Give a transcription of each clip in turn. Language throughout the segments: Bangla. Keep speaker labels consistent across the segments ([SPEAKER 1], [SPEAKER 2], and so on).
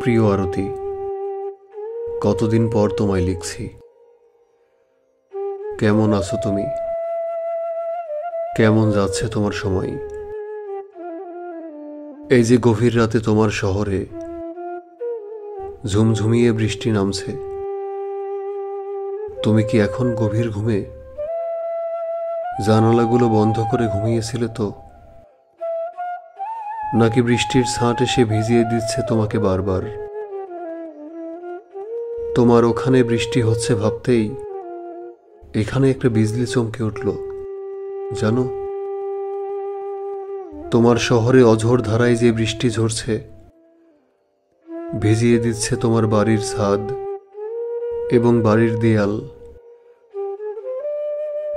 [SPEAKER 1] প্রিয় আরতি, কতদিন পর তোমায় লিখছি। কেমন আছো তুমি? কেমন যাচ্ছে তোমার সময়? এই যে গভীর রাতে তোমার শহরে ঝুমঝুমিয়ে বৃষ্টি নামছে, তুমি কি এখন গভীর ঘুমে? জানালাগুলো বন্ধ করে ঘুমিয়েছিলে তো? নাকি বৃষ্টির ছাঁট এসে ভিজিয়ে দিচ্ছে তোমাকে বারবার? তোমার ওখানে বৃষ্টি হচ্ছে ভাবতেই এখানে একটা বিজলি চমকে উঠল, জানো? তোমার শহরে অঝোর ধারায় যে বৃষ্টি ঝরছে, ভিজিয়ে দিচ্ছে তোমার বাড়ির ছাদ এবং বাড়ির দেয়াল।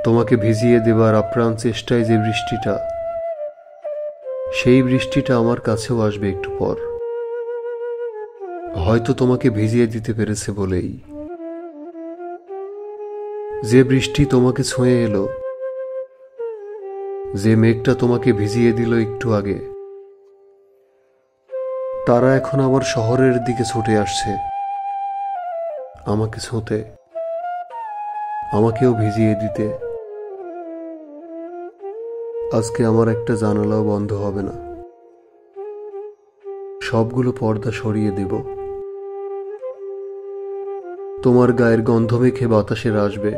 [SPEAKER 1] তোমাকে ভিজিয়ে দেবার আপ্রাণ চেষ্টায় যে বৃষ্টিটা, সেই বৃষ্টিটা আমার কাছেও আসবে একটু পর। হয়তো তোমাকে ভিজিয়ে দিতে পেরেছে বলেই। যে বৃষ্টি তোমাকে ছুঁয়ে এলো, যে মেঘটা তোমাকে ভিজিয়ে দিল একটু আগে, তারা এখন আবার শহরের দিকে ছুটে আসছে আমাকে ছুঁতে, আমাকেও ভিজিয়ে দিতে। আজকে আমার একটা জানালাও বন্ধ হবে না, সবগুলো পর্দা সরিয়ে দেব। তোমার গায়ের গন্ধ মেখে বাতাসের আসবে,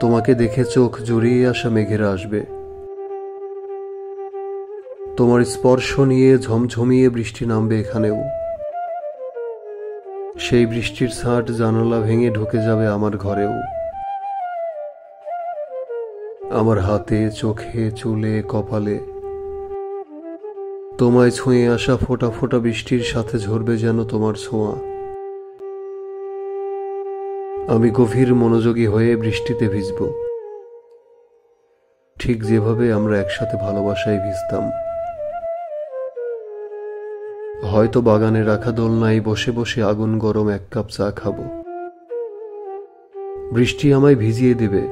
[SPEAKER 1] তোমাকে দেখে চোখ জুড়িয়ে আসা মেঘেরা আসবে। তোমার স্পর্শ নিয়ে ঝমঝমিয়ে বৃষ্টি নামবে এখানেও। সেই বৃষ্টির ছাঁট জানালা ভেঙে ঢুকে যাবে আমার ঘরেও, আমার হাতে, চোখে, চুলে, কপালে। তোমায় ছুঁয়ে আসা ফোঁটা ফোঁটা বৃষ্টির সাথে ঝরবে যেন তোমার ছোঁয়া। আমি গভীর মনোযোগী হয়ে বৃষ্টিতে ভিজব, ঠিক যেভাবে আমরা একসাথে ভালোবাসায় ভিজতাম। হয়তো বাগানে রাখা দোলনায় বসে বসে আগুন গরম এক কাপ চা খাবো। বৃষ্টি আমায় ভিজিয়ে দেবে,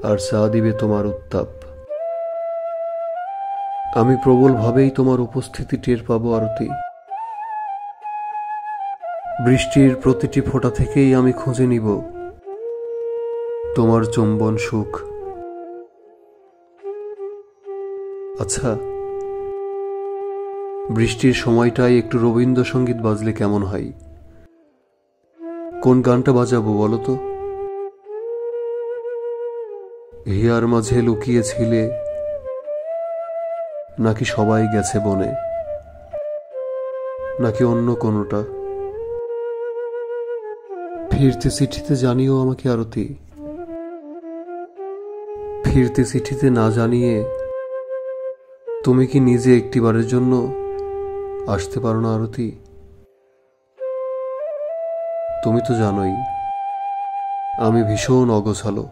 [SPEAKER 1] আর চা দিবে তোমার উত্তাপ। আমি প্রবলভাবেই তোমার উপস্থিতি টের পাবো আরতি। বৃষ্টির প্রতিটি ফোঁটা থেকেই আমি খুঁজে নিব তোমার চুম্বন সুখ। আচ্ছা, বৃষ্টির সময়টায় একটু রবীন্দ্রসঙ্গীত বাজলে কেমন হয়? কোন গানটা বাজাবো বলো তো? হিয়ার মাঝে লুকিয়েছিলে, নাকি সবাই গেছে বনে, নাকি অন্য কোনোটা? ফিরতে চিঠিতে জানিও আমাকে আরতি। ফিরতে চিঠিতে না জানিয়ে তুমি কি নিজে একটিবারের জন্য আসতে পারো না আরতি? তুমি তো জানোই আমি ভীষণ অগোছালো।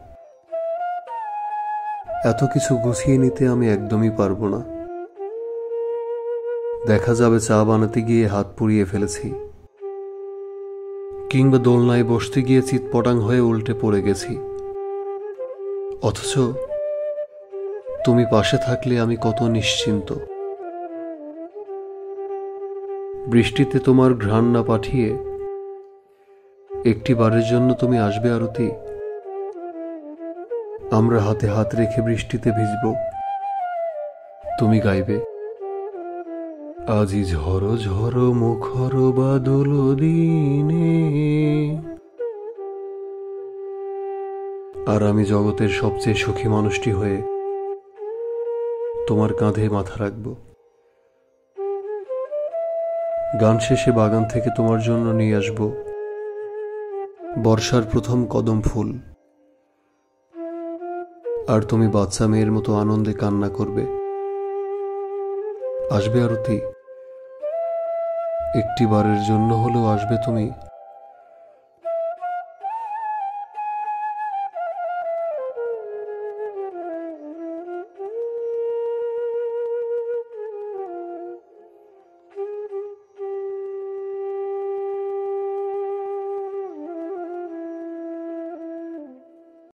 [SPEAKER 1] এত কিছু গুছিয়ে নিতে আমি একদমই পারবো না। দেখা যাবে চা বানাতে গিয়ে হাত পুড়িয়ে ফেলেছি, কিংবা দোলনায় বসতে গিয়ে চিৎপটাং হয়ে উল্টে পড়ে গেছি। অথচ তুমি পাশে থাকলে আমি কত নিশ্চিন্ত। বৃষ্টিতে তোমার ঘ্রাণ না পাঠিয়ে একটিবারের জন্য তুমি আসবে আরতি? আমরা হাতে হাত রেখে বৃষ্টিতে ভিজব, তুমি গাইবে আজি ঝড়ো ঝড়ো মুখর বাদল দিনে, আর আমি জগতের সবচেয়ে সুখী মানুষটি হয়ে তোমার কাঁধে মাথা রাখব। গান শেষে বাগান থেকে তোমার জন্য নিয়ে আসব বর্ষার প্রথম কদম ফুল, আর তুমি বাচ্চা মেয়ের মতো আনন্দে কান্না করবে। আসবে আরতি? একটিবারের জন্য হলেও আসবে তুমি?